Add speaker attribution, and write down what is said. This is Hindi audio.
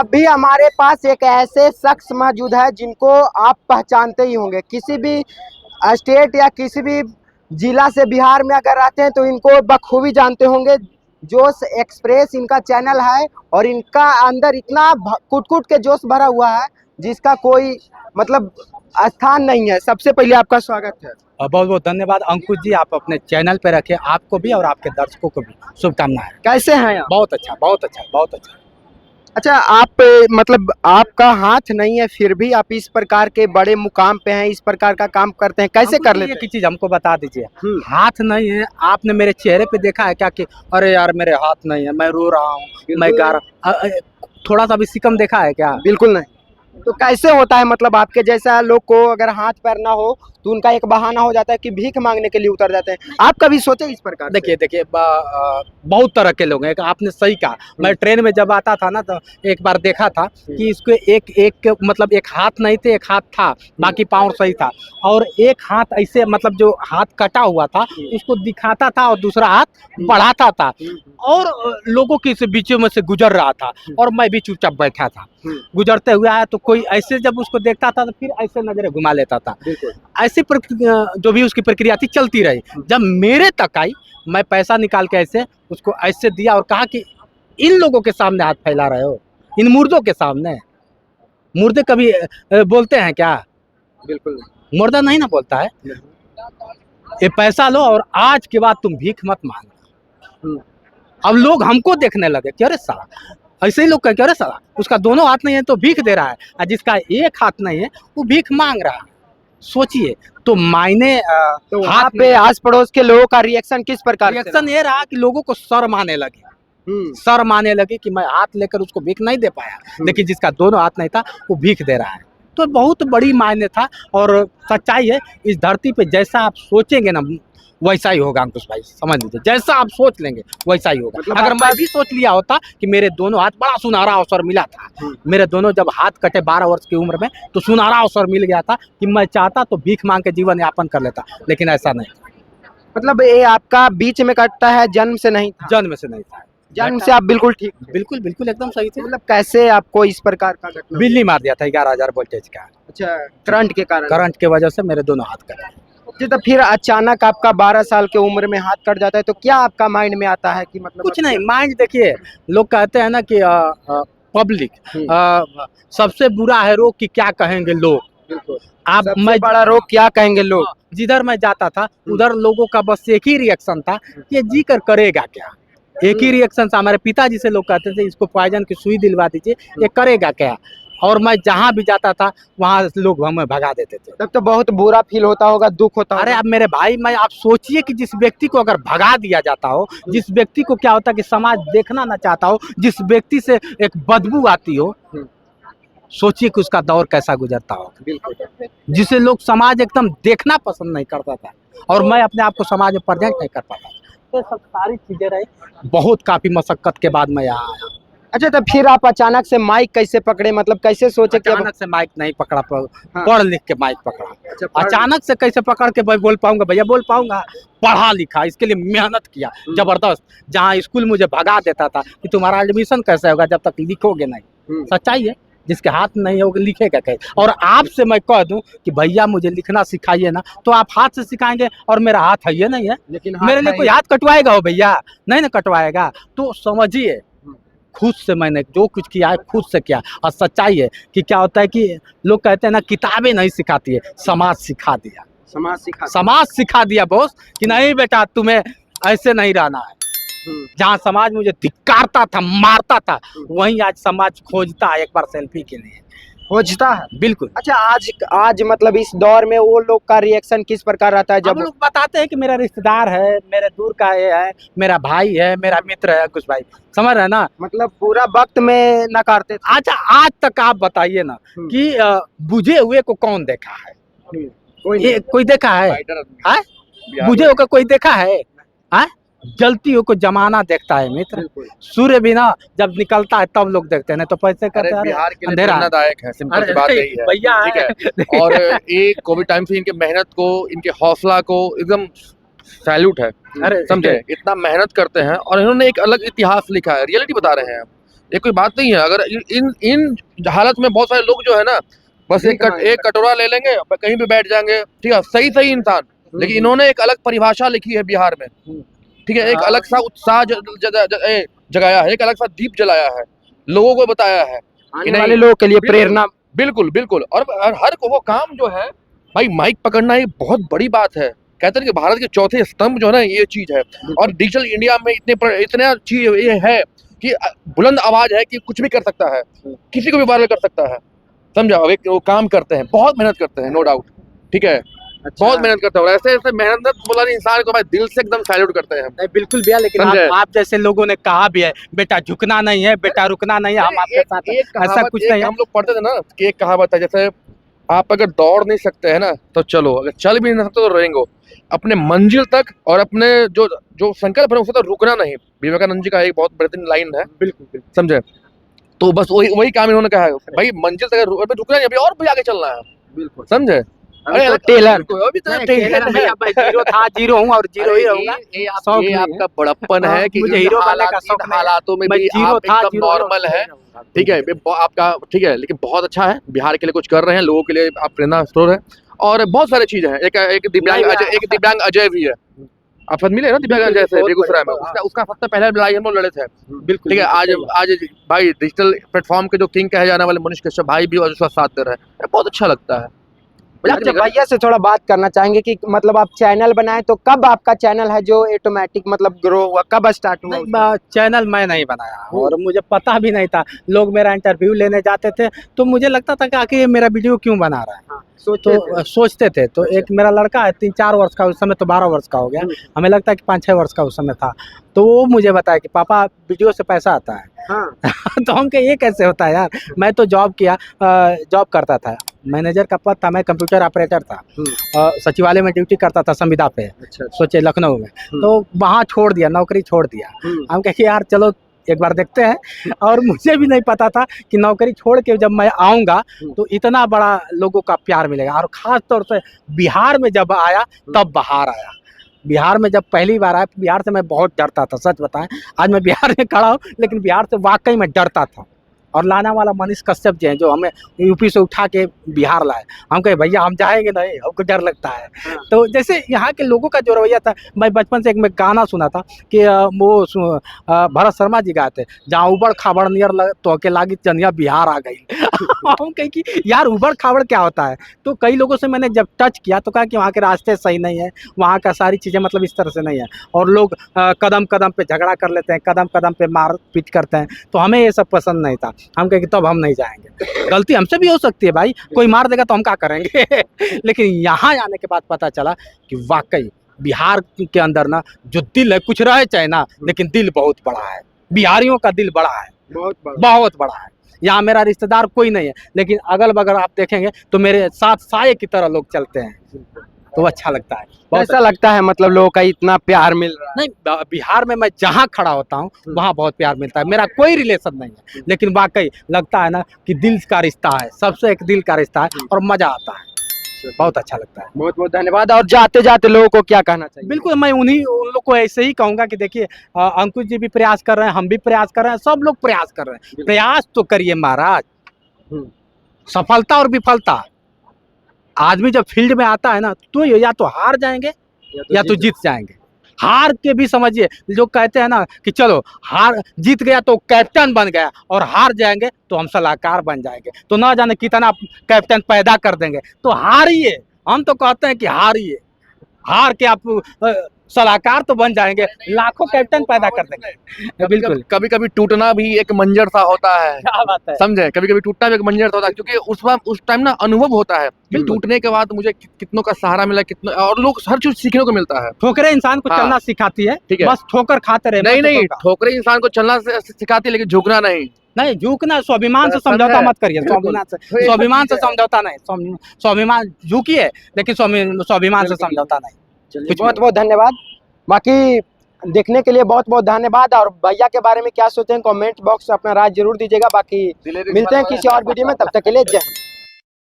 Speaker 1: अभी हमारे पास एक ऐसे शख्स मौजूद है जिनको आप पहचानते ही होंगे। किसी भी स्टेट या किसी भी जिला से बिहार में अगर आते हैं तो इनको बखूबी जानते होंगे। जोश एक्सप्रेस इनका चैनल है और इनका अंदर इतना कुट कुट के जोश भरा हुआ है जिसका कोई मतलब स्थान नहीं है। सबसे पहले आपका स्वागत है।
Speaker 2: बहुत बहुत धन्यवाद अंकुश जी, आप अपने चैनल पे रखे, आपको भी और आपके दर्शकों को भी शुभकामनाएं।
Speaker 1: कैसे हैं आप?
Speaker 2: बहुत अच्छा, बहुत अच्छा, बहुत अच्छा।
Speaker 1: अच्छा, आप मतलब आपका हाथ नहीं है फिर भी आप इस प्रकार के बड़े मुकाम पे हैं, इस प्रकार का काम करते हैं, कैसे कर लेते हैं?
Speaker 2: ये चीज हमको बता दीजिए, हाथ नहीं है, आपने मेरे चेहरे पे देखा है क्या कि अरे यार मेरे हाथ नहीं है, मैं रो रहा हूँ, मैं गा रहा हूँ, थोड़ा सा भी सिकम देखा है क्या?
Speaker 1: बिल्कुल नहीं। तो कैसे होता है मतलब आपके जैसा लोग को अगर हाथ पैर ना हो तो उनका एक बहाना हो जाता है कि भीख मांगने के लिए उतर जाते हैं। आप कभी सोचे इस प्रकार?
Speaker 2: देखिए बहुत तरह के लोग हैं। आपने सही कहा, मैं ट्रेन में जब आता था ना तो एक बार देखा था कि इसको एक मतलब एक हाथ नहीं थे, एक हाथ था, बाकी पाँव सही था, और एक हाथ ऐसे मतलब जो हाथ कटा हुआ था उसको दिखाता था और दूसरा हाथ बढ़ाता था और लोगों के से बीचों में से गुजर रहा था और मैं भी चुपचाप बैठा था। गुजरते हुए आया तो कोई ऐसे जब उसको देखता था तो फिर ऐसे नजरें घुमा लेता था। ऐसी जो भी उसकी प्रक्रिया थी चलती रही। जब मेरे तक आई, मैं पैसा निकाल के ऐसे उसको ऐसे दिया और कहा कि इन लोगों के सामने हाथ फैला रहे हो, इन मुर्दों के सामने। मुर्दे कभी बोलते हैं क्या? बिल्कुल, मुर्दा नहीं ना बोलता है। ये पैसा लो और आज के बाद तुम भीख मत मांगो। अब लोग हमको देखने लगे कि अरे साला, ऐसे ही लोग कह, अरे साला उसका दोनों हाथ नहीं है तो भीख दे रहा है, और जिसका एक हाथ नहीं है वो भीख मांग रहा है। सोचिए तो मायने
Speaker 1: तो वहाँ पे आस पड़ोस के लोगों का रिएक्शन किस प्रकार?
Speaker 2: रिएक्शन ये रहा कि लोगों को शर्म आने लगी, शर्म आने लगी कि मैं हाथ लेकर उसको भीख नहीं दे पाया, लेकिन जिसका दोनों हाथ नहीं था वो भीख दे रहा है। तो बहुत बड़ी मायने था और सच्चाई है, इस धरती पे जैसा आप सोचेंगे ना वैसा ही होगा अंकुश भाई, समझ लीजिए, जैसा आप सोच लेंगे वैसा ही होगा। मतलब अगर मैं भी सोच लिया होता कि मेरे दोनों हाथ, बड़ा सुनहरा अवसर मिला था, मेरे दोनों जब हाथ कटे 12 वर्ष की उम्र में तो सुनहरा अवसर मिल गया था कि मैं चाहता तो भीख मांग के जीवन यापन कर लेता, लेकिन ऐसा नहीं।
Speaker 1: मतलब ये आपका बीच में कटता है, जन्म से नहीं था?
Speaker 2: जन्म से नहीं था,
Speaker 1: जन्म से आप बिल्कुल ठीक?
Speaker 2: बिल्कुल बिल्कुल एकदम सही थे।
Speaker 1: मतलब कैसे आपको इस प्रकार का घटना?
Speaker 2: बिजली मार दिया था 11,000 वोल्टेज का।
Speaker 1: अच्छा, करंट के कारण?
Speaker 2: करंट के वजह से मेरे दोनों हाथ कटे।
Speaker 1: तो फिर अचानक आपका 12 साल की उम्र में हाथ कट जाता है तो क्या आपका माइंड में आता है कि मतलब?
Speaker 2: कुछ नहीं, माइंड देखिए, लोग कहते हैं ना कि पब्लिक सबसे बुरा है रोग कि क्या कहेंगे लोग। आप मैं
Speaker 1: बड़ा रोग क्या कहेंगे लोग।
Speaker 2: जिधर मैं जाता था उधर लोगों का बस एक ही रिएक्शन था, ये जी कर करेगा क्या। एक ही रिएक्शन था, हमारे पिताजी से लोग कहते थे इसको पॉइजन की सुई दिलवा दीजिए, ये करेगा क्या। और मैं जहाँ भी जाता था वहाँ लोग हमें भगा देते थे।
Speaker 1: तब तो बहुत बुरा फील होता होगा, दुख होता होगा।
Speaker 2: अरे अब मेरे भाई, मैं आप सोचिए कि जिस व्यक्ति को अगर भगा दिया जाता हो, जिस व्यक्ति को क्या होता है कि समाज देखना ना चाहता हो, जिस व्यक्ति से एक बदबू आती हो, सोचिए कि उसका दौर कैसा गुजरता हो। बिल्कुल, जिसे लोग समाज एकदम देखना पसंद नहीं करता था और मैं अपने आप को समाज में प्रेजेंट नहीं कर पाता। तो सब सारी चीजें रही, बहुत काफी मशक्कत के बाद मैं यहाँ आया।
Speaker 1: अच्छा, तो फिर आप अचानक से माइक कैसे पकड़े, मतलब कैसे सोचे कि
Speaker 2: अचानक से माइक नहीं पकड़ा, पढ़ लिख के माइक पकड़ा। अचानक से कैसे पकड़ के भाई बोल पाऊंगा? भैया बोल पाऊंगा? पढ़ा लिखा, इसके लिए मेहनत किया जबरदस्त। जहाँ स्कूल मुझे भगा देता था कि तुम्हारा एडमिशन कैसे होगा जब तक लिखोगे नहीं। सच्चाई है, जिसके हाथ नहीं होगा लिखेगा कैसे। और आपसे मैं कह दूं कि भैया मुझे लिखना सिखाइए ना, तो आप हाथ से सिखाएंगे और मेरा हाथ है ये नहीं है, लेकिन मेरे लिए कोई हाथ कटवाएगा हो भैया? नहीं ना कटवाएगा। तो समझिए, खुद से मैंने जो कुछ किया है खुद से किया। और सच्चाई है कि क्या होता है कि लोग कहते हैं ना किताबें नहीं सिखाती है, समाज सिखा दिया। समाज सिखा दिया बॉस कि नहीं बेटा तुम्हें ऐसे नहीं रहना है। जहाँ समाज मुझे धिक्कारता था, मारता था, वहीं आज समाज खोजता है एक बार सेल्फी के लिए, खोजता है। बिल्कुल।
Speaker 1: अच्छा, आज मतलब इस दौर में वो लोग का रिएक्शन किस प्रकार रहता है? जब
Speaker 2: लोग बताते हैं कि मेरा रिश्तेदार है, मेरे दूर का ये है, मेरा भाई है, मेरा मित्र है कुछ भाई, समझ रहे ना, मतलब
Speaker 1: पूरा वक्त में नकारते थे।
Speaker 2: अच्छा, आज तक आप बताइए ना कि बुझे हुए को कौन देखा है? कोई देखा है? बुझे हुए को कोई देखा है? जलती हो को जमाना देखता है मित्र। सूर्य भी ना जब निकलता है तब लोग देखते हैं, नहीं तो पैसे करते हैं।
Speaker 3: बिहार के लिए प्रेरणादायक है, सिंपल सी बात यही है
Speaker 2: भैया,
Speaker 3: ठीक है। और ये कोविड टाइम से इनके मेहनत को, इनके हौसला को एकदम सैल्यूट है। अरे समझे, इतना मेहनत करते हैं और इन्होंने एक अलग इतिहास लिखा है, रियलिटी बता रहे हैं। ये कोई बात नहीं है। अगर इन इन हालत में बहुत सारे लोग जो है ना, बस एक कटोरा ले लेंगे, कहीं भी बैठ जाएंगे, ठीक है, सही इंसान। लेकिन इन्होंने एक अलग परिभाषा लिखी है बिहार में, ठीक है, एक अलग सा उत्साह जगाया है, एक अलग सा दीप जलाया है, लोगों को बताया है
Speaker 1: आने वाले लोगों के लिए प्रेरणा।
Speaker 3: बिल्कुल बिल्कुल। और हर वो काम जो है भाई, माइक पकड़ना ही बहुत बड़ी बात है। कहते हैं कि भारत के चौथे स्तंभ जो है ना, ये चीज है। और डिजिटल इंडिया में इतने चीज ये है कि बुलंद आवाज है कि कुछ भी कर सकता है, किसी को भी वायरल कर सकता है, समझा। वो काम करते हैं, बहुत मेहनत करते हैं, नो डाउट, ठीक है।
Speaker 1: अच्छा।
Speaker 3: बहुत मेहनत करते हैं, और ऐसे मेहनत वाला इंसान को भाई दिल से एकदम सैल्यूट करते हैं हम।
Speaker 2: नहीं, बिल्कुल भैया, लेकिन आप जैसे लोगों ने कहा भी है, बेटा झुकना नहीं है, बेटा रुकना नहीं है, हम आपके साथ हैं। ऐसा कुछ नहीं है। हम
Speaker 3: लोग पढ़ते थे ना कि एक कहावत है, जैसे आप अगर दौड़ नहीं सकते हैं ना तो चलो, अगर चल भी नहीं सकते तो रहेंगे अपने मंजिल तक, और अपने जो संकल्प है उससे तो रुकना नहीं। विवेकानंद जी का एक बहुत बेहतरीन लाइन है, बिल्कुल समझे। तो बस वही काम इन्होंने कहा है भाई, मंजिल तक रुकना नहीं, अभी और भी आगे चलना है, बिल्कुल समझे।
Speaker 1: अरे टेलर
Speaker 2: जीरो था, जीरो हूँ और जीरो ही रहूंगा।
Speaker 3: ये आपका बड़प्पन है कि
Speaker 2: मुझे हीरो बनने का शौक नहीं है।
Speaker 3: हालातों में भी
Speaker 2: जीरो
Speaker 3: आप
Speaker 2: था,
Speaker 3: एकदम
Speaker 2: जीरो
Speaker 3: नॉर्मल है, ठीक है आपका, ठीक है। लेकिन बहुत अच्छा है, बिहार के लिए कुछ कर रहे हैं, लोगों के लिए आप प्रेरणा स्रोत है, और बहुत सारी चीजें हैं। एक दिव्यांग अजय भी है, आप सब मिले ना दिव्यांग अजय से बेगूसराय में, उसका सबसे पहले लड़ाई हम लोग लड़े थे, बिल्कुल, ठीक है। आज भाई डिजिटल प्लेटफॉर्म के जो किंग कहे जाने वाले मनीष कश्यप भाई भी उसका साथ दे रहे हैं, बहुत अच्छा लगता है।
Speaker 1: अच्छा, भैया से थोड़ा बात करना चाहेंगे कि मतलब आप चैनल बनाए तो कब आपका चैनल है जो ऑटोमेटिक मतलब ग्रो हुआ, कब स्टार्ट हुआ?
Speaker 2: चैनल मैं नहीं बनाया, और मुझे पता भी नहीं था। लोग मेरा इंटरव्यू लेने जाते थे तो मुझे लगता था कि आखिर ये मेरा वीडियो क्यों बना रहा है। सोचते थे। तो एक मेरा लड़का है 3-4 वर्ष का, उस समय तो 12 वर्ष का हो गया, हमें लगता है कि 5-6 वर्ष का उस समय था। तो वो मुझे बताया कि पापा वीडियो से पैसा आता है। तो हम कहे ये कैसे होता है यार। मैं तो जॉब करता था, मैनेजर का पद था, मैं कंप्यूटर ऑपरेटर था, सचिवालय में ड्यूटी करता था संविदा पे। अच्छा। सोचे लखनऊ में, तो वहाँ छोड़ दिया, नौकरी छोड़ दिया। हम कहे यार चलो एक बार देखते हैं। और मुझे भी नहीं पता था कि नौकरी छोड़ के जब मैं आऊँगा तो इतना बड़ा लोगों का प्यार मिलेगा। और ख़ास तौर से बिहार में जब आया तब बहार आया। बिहार में जब पहली बार आया, बिहार से मैं बहुत डरता था, सच बताएं। आज मैं बिहार में खड़ा हूँ, लेकिन बिहार से वाकई में डरता था। और लाना वाला मनीष कश्यप जी हैं, जो हमें यूपी से उठा के बिहार लाए। हम कहे भैया हम जाएंगे नहीं, हमको डर लगता है। तो जैसे यहाँ के लोगों का जो रवैया था, मैं बचपन से एक मैं गाना सुना था कि वो भरत शर्मा जी गाते, जहाँ उबड़ खाबड़ नियर तो के लागी चनिया बिहार आ गई। हम कहे कि यार उबड़ खाबड़ क्या होता है। तो कई लोगों से मैंने जब टच किया तो कहा कि वहाँ के रास्ते सही नहीं है, वहाँ का सारी चीज़ें मतलब इस तरह से नहीं है, और लोग कदम कदम पे झगड़ा कर लेते हैं, कदम कदम पे मार पीट करते हैं। तो हमें ये सब पसंद नहीं था। हम कहे कि तब हम नहीं जाएंगे। गलती हमसे भी हो सकती है भाई, कोई मार देगा तो हम क्या करेंगे। लेकिन यहाँ आने के बाद पता चला कि वाकई बिहार के अंदर ना जो दिल है, कुछ रहे चाहे ना, लेकिन दिल बहुत बड़ा है। बिहारियों का दिल बड़ा है, बहुत बड़ा है। यहाँ मेरा रिश्तेदार कोई नहीं है, लेकिन अगल बगल आप देखेंगे तो मेरे साथ साये की तरह लोग चलते हैं, तो अच्छा लगता है।
Speaker 1: ऐसा लगता है मतलब लोगों का इतना प्यार मिल रहा है।
Speaker 2: नहीं, बिहार में मैं जहाँ खड़ा होता हूँ वहाँ बहुत प्यार मिलता है। मेरा कोई रिलेशन नहीं है, लेकिन वाकई लगता है ना कि दिल का रिश्ता है, सबसे एक दिल का रिश्ता है, और मजा आता है, बहुत अच्छा लगता है।
Speaker 1: बहुत बहुत धन्यवाद। और जाते जाते लोगों को क्या कहना चाहिए?
Speaker 2: बिल्कुल, मैं उन लोग को ऐसे ही कहूँगा कि देखिए, अंकुश जी भी प्रयास कर रहे हैं, हम भी प्रयास कर रहे हैं, सब लोग प्रयास कर रहे हैं। प्रयास तो करिए महाराज। सफलता और विफलता, आदमी जब फील्ड में आता है ना, तो या तो हार जाएंगे या तो जीत जाएंगे। हार के भी समझिए, जो कहते हैं ना कि चलो हार जीत गया तो कैप्टन बन गया, और हार जाएंगे तो हम सलाहकार बन जाएंगे, तो ना जाने कितना कैप्टन पैदा कर देंगे। तो हारिए, हम तो कहते हैं कि हारिए, हार के आप सलाहकार तो बन जाएंगे, लाखों कैप्टन पैदा कर देंगे। बिल्कुल।
Speaker 3: कभी कभी टूटना भी एक मंजर सा होता है,
Speaker 2: क्या बात है,
Speaker 3: समझे। कभी कभी टूटना भी एक मंजर सा होता है, क्योंकि उस टाइम ना अनुभव होता है कि टूटने के बाद मुझे कितनों का सहारा मिला, कितना, और लोग हर चीज सीखने को मिलता है।
Speaker 2: ठोकरें इंसान को चलना सिखाती है, ठीक है, बस ठोकर खाते रहे।
Speaker 3: नहीं, ठोकरें इंसान को चलना सिखाती है, लेकिन झुकना नहीं।
Speaker 2: झुकना, स्वाभिमान से समझौता मत करिए। स्वाभिमान से समझौता नहीं, स्वाभिमान झुकिए, लेकिन स्वाभिमान से समझौता नहीं।
Speaker 1: बहुत बहुत धन्यवाद। बाकी देखने के लिए बहुत बहुत धन्यवाद। और भैया के बारे में क्या सोचते हैं कमेंट बॉक्स में अपना राय जरूर दीजिएगा। बाकी मिलते हैं किसी और वीडियो में, तब तक के लिए जय हिंद।